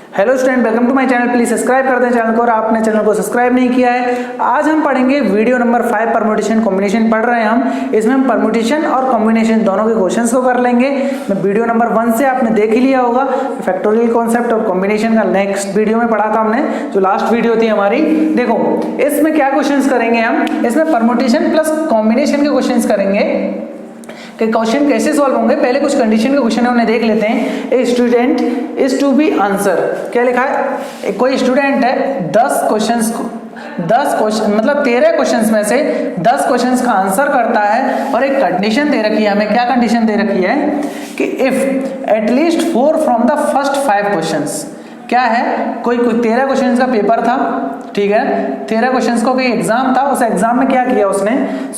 Hello student, welcome to my channel. Please subscribe कर दें channel को और आपने चैनल को सब्सक्राइब नहीं किया है। आज हम पढ़ेंगे वीडियो नंबर 5 परम्यूटेशन कॉम्बिनेशन पढ़ रहे हैं हम। इसमें हम परम्यूटेशन और कॉम्बिनेशन दोनों के क्वेश्चंस को कर लेंगे। वीडियो नंबर 1 से आपने देख ही लिया होगा, फैक्टोरियल कॉन्सेप्ट और कॉम्बिनेशन का नेक्स्ट वीडियो में पढ़ा था हमने, जो लास्ट वीडियो थी हमारी। देखो इसमें क्या क्वेश्चन करेंगे हम, इसमें परम्यूटेशन प्लस कॉम्बिनेशन के क्वेश्चन करेंगे कि क्वेश्चन कैसे सॉल्व होंगे। पहले कुछ कंडीशन के क्वेश्चन उन्हें देख लेते हैं। A student is to be answer, क्या लिखा है, कोई स्टूडेंट है 10 क्वेश्चन मतलब 13 क्वेश्चंस में से 10 क्वेश्चंस का आंसर करता है और एक कंडीशन दे रखी है हमें। क्या कंडीशन दे रखी है कि if at least 4 from the first 5 questions, क्या है, कोई 13 क्वेश्चंस का पेपर था, ठीक है, 13 क्वेश्चंस को कोई एग्जाम था। उस एग्जाम में क्या किया उसने,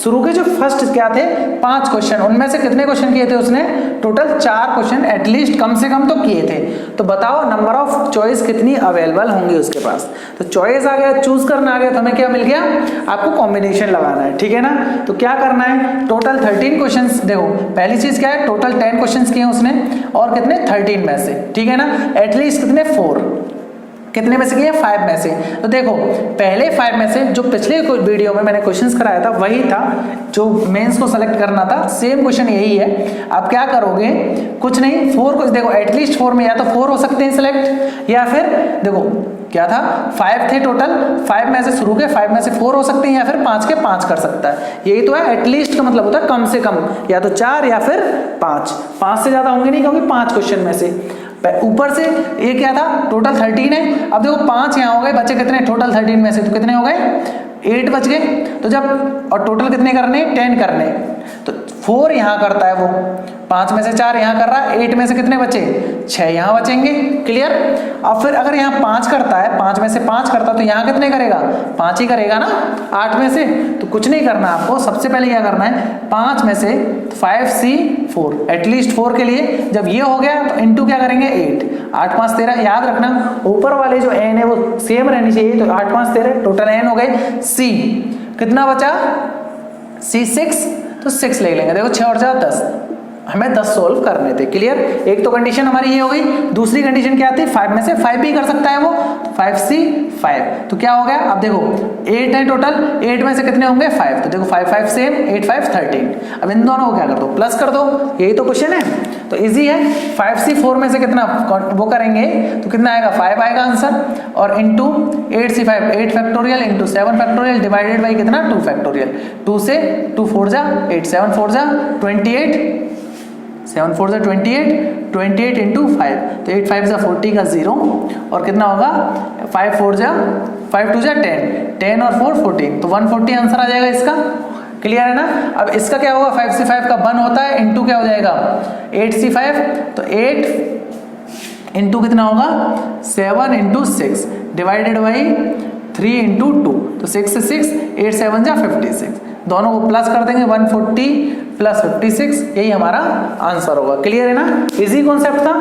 शुरू के जो फर्स्ट क्या थे 5 क्वेश्चन, उनमें से कितने क्वेश्चन किए थे उसने, टोटल 4 क्वेश्चन एटलीस्ट कम से कम तो किए थे। तो बताओ नंबर ऑफ चॉइस कितनी अवेलेबल होंगी उसके पास। तो चॉइस आ गया, चूज करना आ गया, तो हमें क्या मिल गया, आपको कॉम्बिनेशन लगाना है, ठीक है ना। तो क्या करना है, टोटल 13 क्वेश्चन, देखो पहली चीज क्या है, टोटल 10 क्वेश्चन किए उसने और कितने 13 में से, ठीक है ना, एटलीस्ट कितने 4, कितने में से किए 5 में से। तो देखो पहले 5 में से जो पिछले वीडियो में मैंने क्वेश्चंस कराया था वही था जो मेंस को सेलेक्ट करना था, सेम क्वेश्चन यही है। आप क्या करोगे, कुछ नहीं, 4 को देखो एटलीस्ट 4 में या तो 4 हो सकते हैं सिलेक्ट, या फिर देखो क्या था 5 थे टोटल, 5 में से शुरू के 5 में से 4 हो सकते हैं, या फिर 5 के 5 कर सकता है। यही तो है एटलीस्ट का मतलब होता है कम से कम, या तो 4 या फिर 5 से ज्यादा होंगे नहीं, क्योंकि 5 क्वेश्चन में से ऊपर से ये क्या था, टोटल 13 है। अब देखो 5 यहाँ हो गए, बच्चे कितने टोटल 13 में से, तो कितने हो गए 8 बच गए। तो जब और टोटल कितने करने, 10 करने, तो 4 यहाँ करता है वो, 5 में से 4 यहाँ कर रहा है, 8 में से कितने बचे 6 यहाँ बचेंगे, क्लियर। अब फिर अगर यहाँ 5 करता है, 5 में से 5 करता है तो यहाँ कितने करेगा, 5 ही करेगा ना 8 में से। तो कुछ नहीं करना आपको, सबसे पहले क्या करना है, 5 में से 5C4 एटलीस्ट 4 के लिए, जब ये हो गया तो इनटू क्या करेंगे 8, 8 5 13, याद रखना ऊपर वाले जो n है वो सेम रहनी चाहिए। तो 8 5 13 टोटल n हो गए। C कितना बचा, C 6, तो 6 ले लेंगे। देखो 6 और 4 10, हमें 10 सोल्व करने थे, क्लियर। एक तो कंडीशन हमारी ये हो गई, दूसरी कंडीशन क्या थी, 5 में से 5 भी कर सकता है वो, तो 5C5, तो क्या हो गया, अब देखो 8 है टोटल, 8 में से कितने होंगे 5, तो देखो 5 5 सेम, 8 5 13। अब इन दोनों को क्या कर दो, प्लस कर दो, यही तो क्वेश्चन है, तो इजी है। 5C4 में से कितना वो करेंगे तो कितना आएगा, 5 आएगा आंसर, और into 8C5 8 factorial into 7 factorial divided by कितना 2 फैक्टोरियल, 2 से 2 4 जा 8, 7 4 जा 28, 7 4 जा 28, 28 इंटू 5, तो 8 5 जा 40 का 0, और कितना होगा 5 4 जा 5 2 जा 10, 10 और 4 14, तो 140 आंसर आ जाएगा इसका, क्लियर है ना। अब इसका क्या होगा, 5C5 का 1 होता है, इंटू क्या हो जाएगा 8C5, तो 8 इंटू कितना होगा 7 इंटू 6 डिवाइडेड बाई 3 इंटू 2, तो 6 से 6, 8 7 जा 56, दोनों को प्लस कर देंगे, 140 प्लस 56, यही हमारा आंसर होगा, क्लियर है ना। इजी कॉन्सेप्ट था,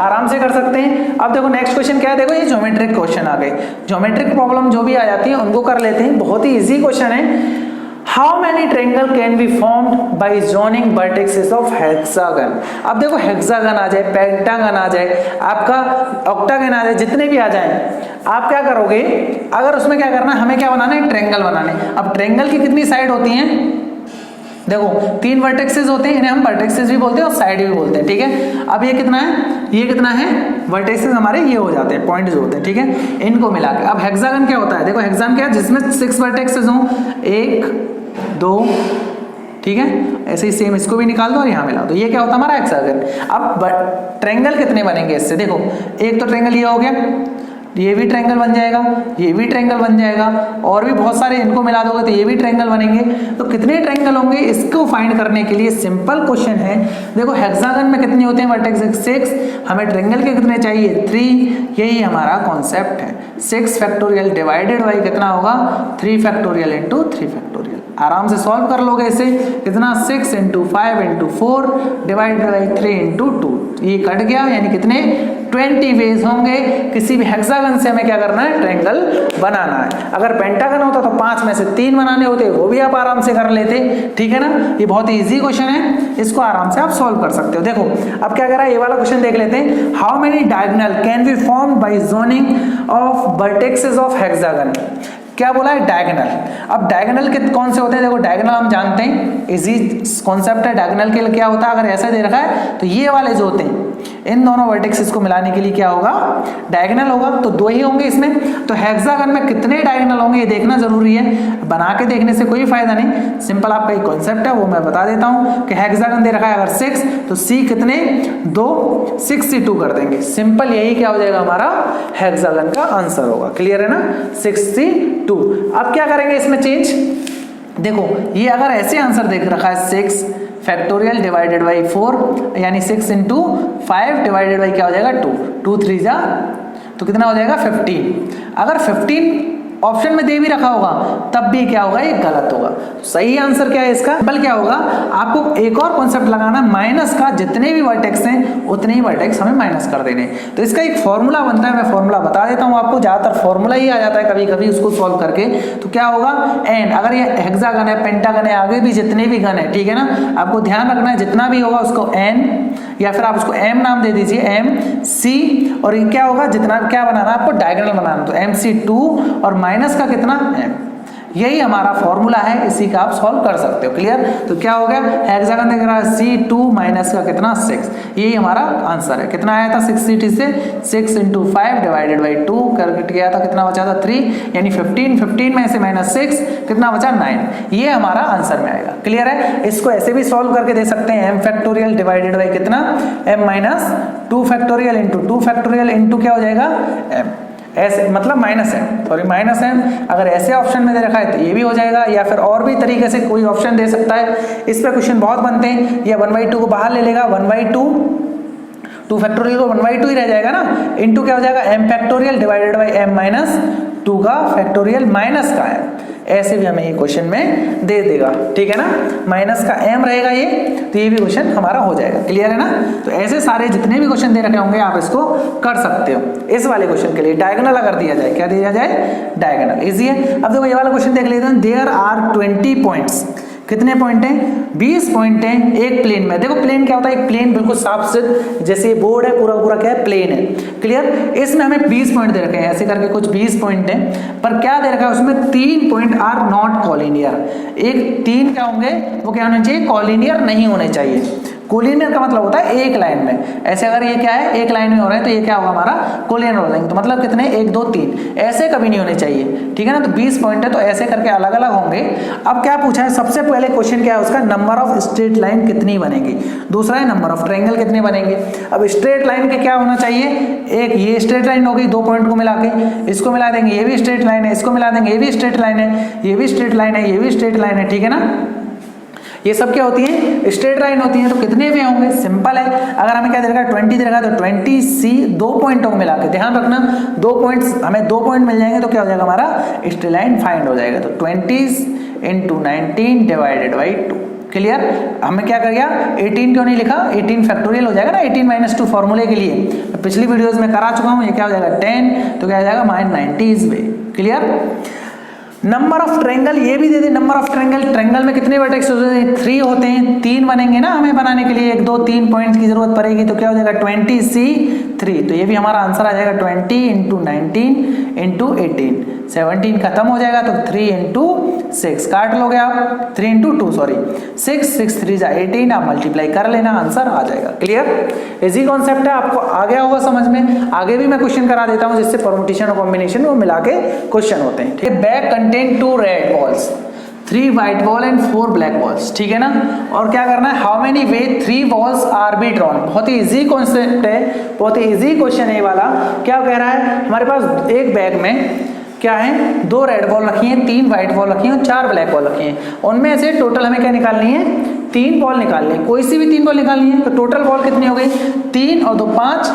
आराम से कर सकते हैं। अब देखो नेक्स्ट क्वेश्चन क्या है, देखो ये ज्योमेट्रिक क्वेश्चन आ गए, ज्योमेट्रिक प्रॉब्लम जो भी आ जाती है उनको कर लेते हैं, बहुत ही इजी क्वेश्चन है। How many triangle can be formed by joining vertices of hexagon? अब देखो हेक्सागन आ जाए, पेंटागन आ जाए, आपका ऑक्टागन आ जाए, जितने भी आ जाए, आप क्या करोगे, अगर उसमें क्या करना है, हमें क्या बनाना है, ट्रायंगल बनाने। अब ट्रायंगल की कितनी साइड होती हैं, देखो 3 वर्टेक्सेस होते हैं, इन्हें हम वर्टेक्सेस भी बोलते हैं और साइड भी बोलते हैं, ठीक है। अब ये कितना है, ये कितना है, वर्टेक्सेस हमारे ये हो जाते हैं, पॉइंट जो होते हैं, ठीक है, इनको मिला के। अब हेक्सागन क्या होता है, देखो हेक्सागन क्या है, जिसमें 6 वर्टेक्सेस हों, 1 2, ठीक है, ऐसे ही सेम इसको भी निकाल दो और यहाँ मिला दो, ये क्या होता है हमारा हेक्सागन। अब ट्रायंगल कितने बनेंगे इससे, देखो एक तो ट्रायंगल ये हो गया, ये भी ट्रायंगल बन जाएगा, ये भी ट्रायंगल बन जाएगा, और भी बहुत सारे, इनको मिला दोगे तो ये भी ट्रायंगल बनेंगे। तो कितने ट्रायंगल होंगे इसको फाइंड करने के लिए सिंपल क्वेश्चन है। देखो हेक्सागन में कितने होते हैं वर्टेक्स 6, हमें ट्रायंगल के कितने चाहिए 3, यही हमारा कॉन्सेप्ट है। 6 फैक्टोरियल डिवाइडेड बाई कितना होगा 3 फैक्टोरियल इंटू 3 फैक्टोरियल, आराम से सॉल्व कर लोगे इसे, कितना 6 into 5 into 4 divided by 3 into 2, ये कट गया, यानी कितने 20 वेज होंगे। किसी भी हेक्सागन से हमें क्या करना है, ट्रायंगल बनाना है। अगर पेंटागन होता तो 5 में से 3 बनाने होते, वो भी आप आराम से कर लेते, ठीक है ना। ये बहुत ही इजी क्वेश्चन है, इसको आराम से आप सॉल्व कर सकते हो। देखो अब क्या कर रहा है, ये वाला क्वेश्चन देख लेते हैं। How many diagonal can be formed by zoning of vertexes of hexagon. क्या बोला है, डायगोनल। अब डायगोनल के कौन से होते हैं, देखो डायगोनल हम जानते हैं, इजी कॉन्सेप्ट है। डायगोनल के लिए क्या होता है, अगर ऐसा दे रखा है तो ये वाले जो होते हैं, इन दोनों वर्टेक्सेस को मिलाने के लिए क्या होगा, डायगोनल होगा। तो 2 ही होंगे इसमें। तो हेक्सागन में कितने डायगोनल होंगे ये देखना जरूरी है, बना के देखने से कोई फायदा नहीं। सिंपल आपका एक कॉन्सेप्ट है, वो मैं बता देता हूं कि हेक्सागन दे रखा है अगर 6, तो सी कितने 2, 62 कर देंगे। सिंपल यही क्या हो जाएगा, हमारा हेक्सागन का आंसर होगा। क्लियर है ना, 62। अब क्या करेंगे इसमें चेंज, देखो ये अगर ऐसे आंसर देख रखा है 6 फैक्टोरियल डिवाइडेड बाई 4, यानी 6 इंटू 5 डिवाइडेड बाई क्या हो जाएगा 2, 2 3 जा, तो कितना हो जाएगा 15। अगर 15 ऑप्शन में दे भी रखा होगा तब भी क्या होगा, ये गलत होगा। सही आंसर क्या है इसका, बल क्या होगा, आपको एक और कॉन्सेप्ट लगाना, माइनस का जितने भी वर्टेक्स हैं उतने ही वर्टेक्स हमें माइनस कर देने। तो इसका एक फॉर्मूला बनता है, मैं फॉर्मूला बता देता हूं आपको, ज्यादातर फॉर्मूला ही आ जाता है कभी कभी उसको सॉल्व करके। तो क्या होगा, एन, अगर ये हेक्सागन है, पेंटागन है, आगे भी जितने भी गन है, ठीक है ना, आपको ध्यान रखना है जितना भी होगा उसको एन या फिर आप उसको एम नाम दे दीजिए, एम सी, और ये क्या होगा, जितना क्या बनाना आपको, डायगोनल बनाना। तो MC2 और माइनस का कितना m, यही हमारा फॉर्मूला है, इसी का आप सॉल्व कर सकते हो। क्लियर, तो क्या हो गया, हेक्सागन देख रहा है C2 माइनस का कितना 6, यही हमारा आंसर है। कितना आया था 60 से 6 इंटू 5 डिवाइडेड बाई 2 करके गया था, कितना बचा था 3, यानी 15, 15 में से माइनस 6 कितना बचा 9, ये हमारा आंसर में आएगा। क्लियर है, इसको ऐसे भी सॉल्व करके दे सकते हैं, m फैक्टोरियल डिवाइडेड बाई कितना m minus 2 factorial into 2 factorial into क्या हो जाएगा m, ऐसे मतलब माइनस है, सॉरी माइनस है। अगर ऐसे ऑप्शन में दे रखा है तो ये भी हो जाएगा, या फिर और भी तरीके से कोई ऑप्शन दे सकता है। इस पे क्वेश्चन बहुत बनते हैं। ये 1/2 को बाहर ले लेगा, 1/2 2 फैक्टोरियल को 1/2 ही रह जाएगा ना, इनटू क्या हो जाएगा m factorial divided by m minus 2 का फैक्टोरियल माइनस का m, ऐसे भी हमें ये क्वेश्चन में दे देगा, ठीक है ना। माइनस का m रहेगा ये, तो ये भी क्वेश्चन हमारा हो जाएगा। क्लियर है ना, तो ऐसे सारे जितने भी क्वेश्चन दे रखे होंगे आप इसको कर सकते हो। इस वाले क्वेश्चन के लिए डायगोनल अगर दिया जाए, क्या दिया जाए, डायगोनल, इजी है। अब देखो ये वाला क्वेश्चन देख लेते हैं, देयर आर 20 पॉइंट्स, कितने पॉइंट हैं, 20 पॉइंट हैं एक प्लेन में। देखो प्लेन क्या होता है, एक प्लेन बिल्कुल साफ सिद्ध, जैसे ये बोर्ड है पूरा पूरा क्या है, प्लेन है। क्लियर, इसमें हमें 20 पॉइंट दे रखे हैं, ऐसे करके कुछ 20 पॉइंट हैं, पर क्या दे रखा है उसमें 3 पॉइंट आर नॉट कॉलिनियर। एक 3 क्या होंगे, वो क्या होने चाहिए, कॉलिनियर नहीं होने चाहिए। कोलिनियर का मतलब होता है एक लाइन में, ऐसे अगर ये क्या है एक लाइन में हो रहा है तो ये क्या होगा हमारा कोलिनियर हो जाएंगे। तो मतलब कितने, 1 2 3, ऐसे कभी नहीं होने चाहिए, ठीक है ना। तो 20 पॉइंट है तो ऐसे करके अलग अलग होंगे। अब क्या पूछा है, सबसे पहले क्वेश्चन क्या है उसका, नंबर ऑफ स्ट्रेट लाइन कितनी बनेगी, दूसरा है नंबर ऑफ ट्रायंगल कितने बनेंगे। अब स्ट्रेट लाइन के क्या होना चाहिए, एक ये स्ट्रेट लाइन हो गई 2 पॉइंट को मिला के, इसको मिला देंगे, ये भी स्ट्रेट लाइन है, इसको मिला देंगे, ये भी स्ट्रेट लाइन है, ये भी स्ट्रेट लाइन है, ये भी स्ट्रेट लाइन है, ठीक है ना। ये सब क्या होती है, स्ट्रेट लाइन होती है। तो कितने वे होंगे, सिंपल है, अगर हमें क्या दे रखा है 20 दे रखा है तो 20C 2 पॉइंटों को मिला के, ध्यान रखना 2 पॉइंट्स, हमें 2 पॉइंट मिल जाएंगे तो क्या हो जाएगा हमारा स्ट्रेट लाइन फाइंड हो जाएगा। तो 20 इंटू 19 डिवाइडेड बाई 2। क्लियर, हमें क्या कर गया, 18 क्यों नहीं लिखा, 18 फैक्टोरियल हो जाएगा ना, 18 माइनस 2 फॉर्मूले के लिए पिछली वीडियोज में करा चुका हूँ। ये क्या हो जाएगा 10, तो क्या हो जाएगा -90 is way. Clear, number of triangle ये भी दे दे, नंबर ऑफ ट्रायंगल, ट्रायंगल में कितने वर्टेक्स होते हैं, 3 होते हैं, 3 बनेंगे ना हमें बनाने के लिए, 1 2 3 पॉइंट्स की जरूरत पड़ेगी। तो क्या हो जाएगा 20C 3, तो ये भी हमारा आंसर आ जाएगा 20 इंटू 19 इंटू 18, 17 खत्म हो जाएगा तो 3 इंटू 6 काट लोगे आप, 3 इंटू 2 सॉरी 6, 6 3 जा 18, आप मल्टीप्लाई कर लेना, आंसर आ जाएगा। क्लियर, इजी कॉन्सेप्ट है, आपको आ गया होगा समझ में। आगे भी मैं क्वेश्चन करा देता हूँ जिससे परम्यूटेशन और कॉम्बिनेशन वो मिला के क्वेश्चन होते हैं। ठीक है, bag contain 2 red balls, 3 white ball and 4 black balls, ठीक है ना। और क्या करना है, how many way 3 balls R be drawn. बहुत ही इजी कॉन्सेप्ट है, बहुत ही इजी क्वेश्चन है ये वाला। क्या कह रहा है, हमारे पास एक बैग में क्या है, 2 रेड बॉल रखी हैं, 3 व्हाइट बॉल रखी हैं और 4 ब्लैक बॉल रखी हैं। उनमें से टोटल हमें क्या निकालनी है, 3 बॉल निकालनी है, कोई सी भी 3 बॉल निकालनी है। तो टोटल बॉल कितनी हो गई, 3 और 2 5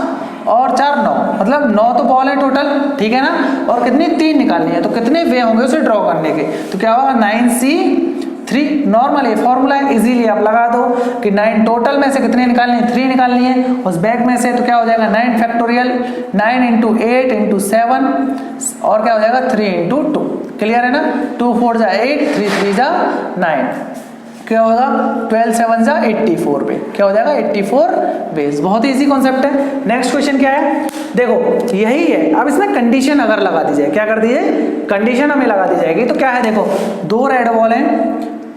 और 4 9, मतलब 9 तो बॉल है टोटल, ठीक है ना। और कितनी 3 निकालनी है, तो कितने वे होंगे उसे ड्रॉ करने के। तो क्या होगा 9C 3 नॉर्मल है, फॉर्मूला है, इजीली आप लगा दो कि 9 टोटल में से कितने निकालने हैं, 3 निकालनी है, उस बैक में से तो क्या हो जाएगा 9 फैक्टोरियल, 9 इंटू 8 इंटू 7 और क्या हो जाएगा 3 इंटू 2। क्लियर है ना, 2 4 जा 8, 3 3 जा 9, क्या होगा 12 7 जा 84 पे, क्या हो जाएगा 84 बेस। बहुत इजी कॉन्सेप्ट है। नेक्स्ट क्वेश्चन क्या है, देखो यही है, अब इसमें कंडीशन अगर लगा दी जाए, क्या कर दिए, कंडीशन हमें लगा दी जाएगी, तो क्या है देखो 2 रेड बॉल है,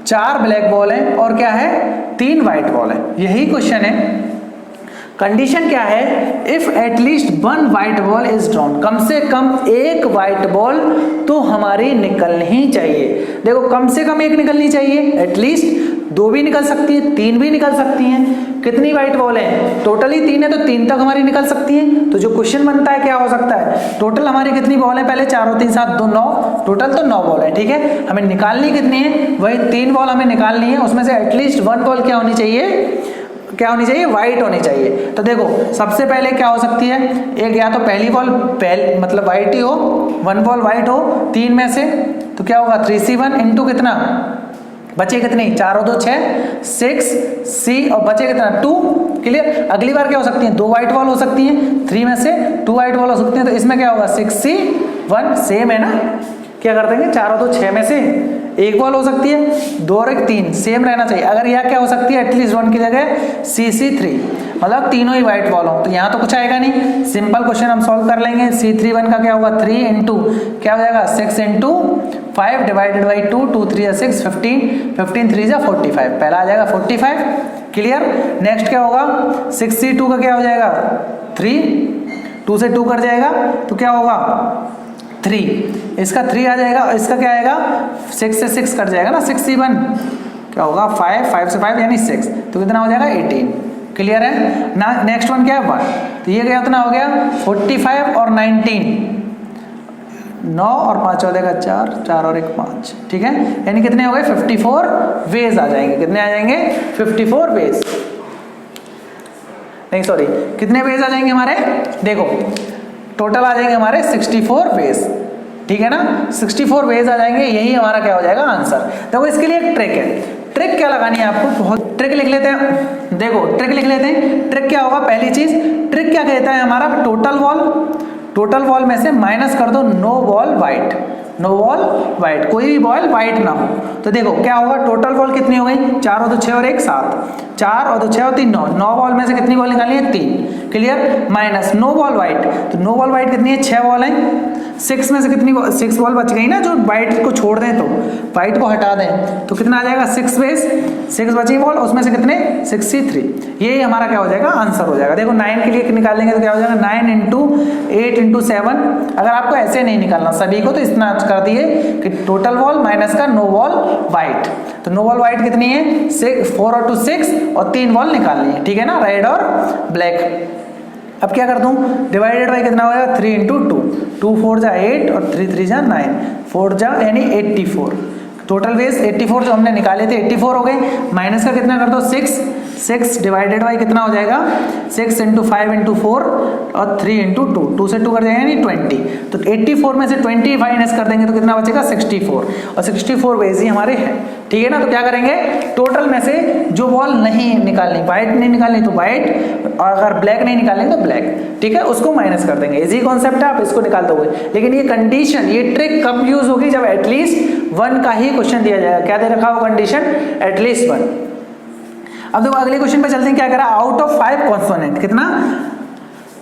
4 ब्लैक बॉल है और क्या है 3 व्हाइट बॉल है, यही क्वेश्चन है। कंडीशन क्या है, if at least 1 white ball is drawn, कम से कम एक व्हाइट बॉल तो हमारी निकलनी ही चाहिए। देखो कम से कम एक निकलनी चाहिए, एटलीस्ट 2 भी निकल सकती है, 3 भी निकल सकती हैं। कितनी व्हाइट बॉल है, टोटली 3 है तो 3 तक हमारी निकल सकती है। तो जो क्वेश्चन बनता है क्या हो सकता है, टोटल हमारी कितनी बॉल है, पहले 4 और 3 7 2 9, टोटल तो 9 बॉल है, ठीक है। हमें निकालनी कितनी है, वही 3 बॉल हमें निकालनी है, उसमें से एटलीस्ट 1 बॉल क्या होनी चाहिए, क्या होनी चाहिए, व्हाइट होनी चाहिए। तो देखो सबसे पहले क्या हो सकती है, एक या तो पहली बॉल मतलब व्हाइट ही हो, 1 बॉल व्हाइट हो 3 में से, तो क्या होगा 3C1 इंटू कितना बचे कितनी 4 और 2 6 6 C और बचे कितना 2। क्लियर। अगली बार क्या हो सकती है, 2 व्हाइट बॉल हो सकती हैं, 3 में से 2 व्हाइट बॉल हो सकती हैं, तो इसमें क्या होगा 6C1 सेम है ना, क्या कर देंगे 4 और 2 6 में से एक बॉल हो सकती है, 2 और 1 3 सेम रहना चाहिए। अगर यह क्या हो सकती है, एटलीस्ट 1 की जगह CC3, मतलब तीनों ही व्हाइट बॉल हो, तो यहाँ तो कुछ आएगा नहीं, सिंपल क्वेश्चन हम सॉल्व कर लेंगे। C31 का क्या होगा 3 इंटू क्या हो जाएगा 6 इंटू 5 डिवाइडेड बाई 2, 2 3 6 15, 15 3 जा 45, पहला आ जाएगा 45। क्लियर। नेक्स्ट क्या होगा 6C2 का क्या हो जाएगा 3, 2 से 2 कट जाएगा तो क्या होगा 3, इसका 3 आ जाएगा, इसका क्या आएगा 6 से 6 कट जाएगा ना, 6C1 क्या होगा 5, 5 से 5 यानी 6, तो कितना हो जाएगा 18। क्लियर है ना। नेक्स्ट वन क्या है 1, तो ये क्या कितना हो गया 45 और 19, 9 और 5 हो जाएगा 4, 4 और 1 5, ठीक है, यानी कितने हो गए 54 वेज आ जाएंगे। कितने आ जाएंगे 54 वेज, नहीं सॉरी कितने वेज आ जाएंगे हमारे, देखो टोटल आ जाएंगे हमारे 64 वेज, ठीक है ना, 64 वेज आ जाएंगे, यही हमारा क्या हो जाएगा आंसर। देखो इसके लिए एक ट्रिक है, ट्रिक क्या लगानी है आपको, बहुत ट्रिक लिख लेते हैं। देखो ट्रिक लिख लेते हैं, ट्रिक क्या होगा, पहली चीज ट्रिक क्या कहता है हमारा, टोटल बॉल में से माइनस कर दो no ball white, no ball white, कोई भी बॉल व्हाइट ना हो। तो देखो क्या होगा, टोटल बॉल कितनी हो गई 4 और 2 6 और 1 7, 4 और 2 6 और 3 9, 9 बॉल में से कितनी बॉल निकालनी है 3। Clear. Minus no ball white, तो नो बॉल व्हाइट कितनी है 6 बॉल है, 6 में से कितनी 6 बॉल बच गई ना, जो व्हाइट को छोड़ दें तो व्हाइट को हटा दें तो कितना आ जाएगा 6 बेस, 6 बची बॉल, उसमें से कितने 63, ये हमारा क्या हो जाएगा आंसर हो जाएगा। देखो 9 के लिए निकालेंगे तो क्या हो जाएगा 9 इंटू 8 इंटू 7। अगर आपको ऐसे नहीं निकालना सभी को, तो इतना कर दिए कि टोटल बॉल माइनस का नो बॉल व्हाइट, तो नो बॉल व्हाइट कितनी है 4 और 2 6 और 3 बॉल निकालनी है, ठीक है ना, रेड और ब्लैक। अब क्या कर दूं, डिवाइडेड बाई कितना होगा 3 इंटू 2, 2 4 जा 8 और 3 3 जा 9, 4 जा यानी 84, टोटल वेज 84 जो हमने निकाले थे 84 हो गए। माइनस का कितना कर दो 6 डिवाइडेड बाई कितना हो जाएगा 6 इंटू 5 इंटू 4 और 3 इंटू 2, 2 से 2 कर जाएगा यानी 20, तो 84 में से 20 माइनस कर देंगे तो कितना बचेगा 64, और 64 वेज ही हमारे हैं, ठीक है ना। तो क्या करेंगे, टोटल में से जो बॉल नहीं निकालनी, व्हाइट नहीं निकालनी तो व्हाइट, और अगर ब्लैक नहीं निकालनी तो ब्लैक, ठीक है, उसको माइनस कर देंगे। इजी कॉन्सेप्ट है, आप इसको निकाल दोगे। लेकिन ये कंडीशन, ये ट्रिक कब यूज होगी, जब एटलीस्ट 1 का ही क्वेश्चन दिया जाएगा। क्या दे रखा हो कंडीशन, एटलीस्ट 1। अब देखो अगले क्वेश्चन पे चलते हैं, क्या करा, आउट ऑफ 5 कॉन्सोनेंट, कितना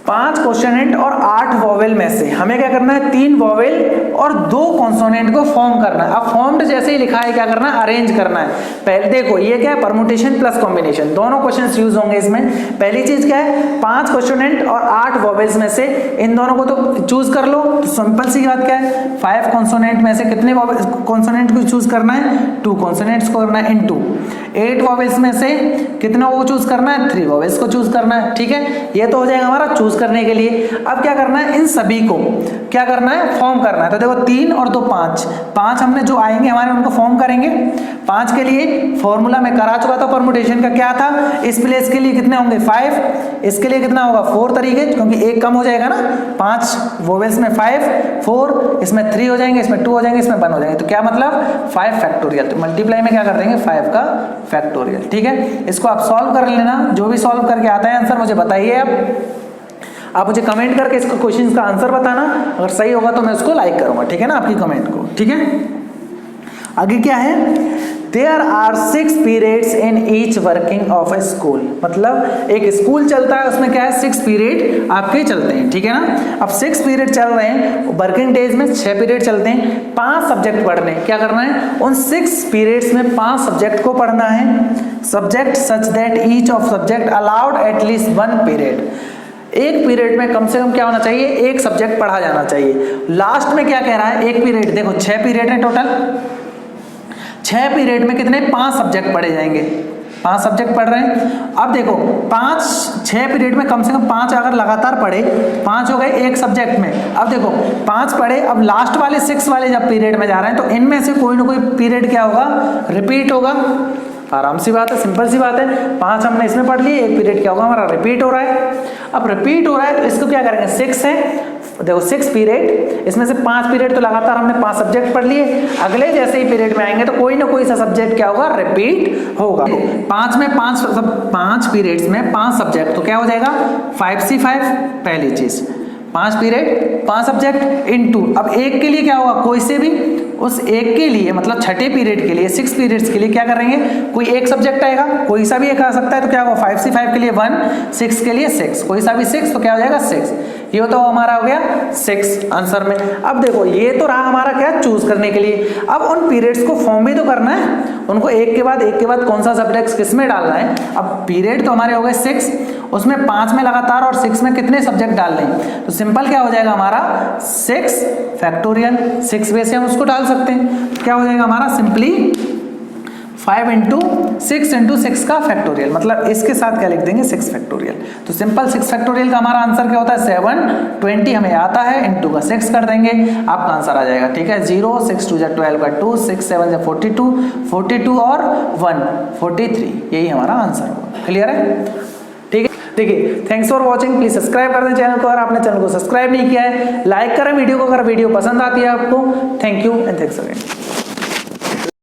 5 कॉन्सोनेंट और 8 वॉवेल में से हमें क्या करना है 3 वॉवेल और 2 कॉन्सोनेंट को फॉर्म करना है। अब फॉर्म्ड जैसे ही लिखा है क्या करना है, अरेंज करना है। पहले देखो ये क्या है, परमुटेशन प्लस कॉम्बिनेशन, दोनों क्वेश्चंस यूज होंगे इसमें। पहली चीज क्या है, 5 कॉन्सोनेंट और 8 वॉवेल्स में से इन दोनों को तो चूज कर लो। तो सिंपल सी बात क्या है, 5 कॉन्सोनेंट में से कितने कॉन्सोनेंट को चूज करना है, 2 कॉन्सोनेंट्स को करना है, इनटू 8 वॉवेल्स में से कितना को चूज करना है, 3 वॉवेल्स को चूज करना है, ठीक है। ये तो हो जाएगा हमारा चूज करने के लिए। अब क्या करना है, इन सभी को क्या करना है, फॉर्म करना है। तो देखो 3 और 2 5, 5 हमने जो आएंगे हमारे उनको फॉर्म करेंगे। 5 के लिए फॉर्मूला में करा चुका था परमुटेशन का, क्या था, इस प्लेस के लिए कितने होंगे 5, इसके लिए कितना होगा 4 तरीके, क्योंकि एक कम हो जाएगा ना, 5 वोवेल्स में 5, 4 इसमें 3 हो जाएंगे, इसमें 2 हो जाएंगे, इसमें 1 हो जाएंगे। तो क्या मतलब 5 फैक्टोरियल। तो मल्टीप्लाई में क्या कर देंगे 5 का फैक्टोरियल। ठीक है, इसको आप सॉल्व कर लेना, जो भी सॉल्व करके आता है आंसर मुझे बताइए। आप मुझे कमेंट करके इसको क्वेश्चन का आंसर बताना, अगर सही होगा तो मैं उसको लाइक करूंगा, ठीक है ना, आपकी कमेंट को। ठीक है, आगे क्या है, there are 6 periods in each working of a school. मतलब एक स्कूल चलता है, उसमें क्या है 6 पीरियड आपके चलते हैं। ठीक है ना, अब 6 पीरियड चल रहे हैं, वर्किंग डेज में 6 पीरियड चलते हैं, 5 सब्जेक्ट पढ़ने, क्या करना है, उन 6 पीरियड्स में 5 सब्जेक्ट को पढ़ना है। Subject such that each of subject allowed at least 1 period. एक पीरियड में कम से कम क्या होना चाहिए, एक सब्जेक्ट पढ़ा जाना चाहिए। लास्ट में क्या कह रहा है, एक पीरियड, देखो 6 पीरियड है टोटल, 6 पीरियड में कितने 5 सब्जेक्ट पढ़े जाएंगे, 5 सब्जेक्ट पढ़ रहे हैं। अब देखो 6 पीरियड में कम से कम 5 अगर लगातार पढ़े, 5 हो गए एक सब्जेक्ट में। अब देखो 5 पढ़े, अब लास्ट वाले 6 वाले जब पीरियड में जा रहे हैं तो इनमें से कोई ना कोई पीरियड क्या होगा, रिपीट होगा। आराम सी बात है, सिंपल सी बात है, 5 हमने इसमें पढ़ लिए, एक पीरियड क्या होगा हमारा, रिपीट हो रहा है। अब रिपीट हो रहा है तो इसको क्या करेंगे, 6 है, देखो 6 पीरियड, इसमें से 5 पीरियड तो लगातार हमने 5 सब्जेक्ट पढ़ लिए, अगले जैसे ही पीरियड में आएंगे तो कोई ना कोई सा सब्जेक्ट क्या होगा, रिपीट होगा। 5 पीरियड्स में 5 सब्जेक्ट, तो क्या हो जाएगा 5C5, पहली चीज 5 पीरियड 5 सब्जेक्ट इनटू, अब एक के लिए क्या होगा, कोई से भी उस एक के लिए, मतलब छठे पीरियड के लिए 6 पीरियड्स के लिए क्या करेंगे, कोई एक सब्जेक्ट आएगा, कोई सा भी एक आ सकता है, तो क्या होगा 5C5 के लिए 1, 6 के लिए 6, कोई सा भी 6, तो क्या हो जाएगा 6। ये तो हमारा हो गया 6 आंसर में। अब देखो ये तो रहा हमारा क्या, चूज करने के लिए। अब उन पीरियड्स को फॉर्म भी तो करना है, उनको एक के बाद कौन सा सब्जेक्ट किस में डालना है। अब पीरियड तो हमारे हो गए 6, उसमें 5 में लगातार और 6 में कितने सब्जेक्ट डालने हैं, तो सिंपल क्या हो जाएगा हमारा 6 फैक्टोरियल, 6 वे से हम उसको डाल सकते हैं। क्या हो जाएगा हमारा सिंपली 5 इंटू 6 का फैक्टोरियल, मतलब इसके साथ क्या लिख देंगे 6 फैक्टोरियल। तो सिंपल 6 फैक्टोरियल का हमारा आंसर क्या होता है 720 हमें आता है, इंटू का 6 कर देंगे, आपका आंसर आ जाएगा। ठीक है, 0 6 2 12 का 2, 6 7 42, 42 और 1 43, यही हमारा आंसर होगा। क्लियर है, ठीक है। देखिए, thanks for watching, please subscribe कर दें चैनल को, अगर आपने चैनल को सब्सक्राइब नहीं किया है, लाइक करें वीडियो को अगर वीडियो पसंद आती है आपको। Thank you and thanks again.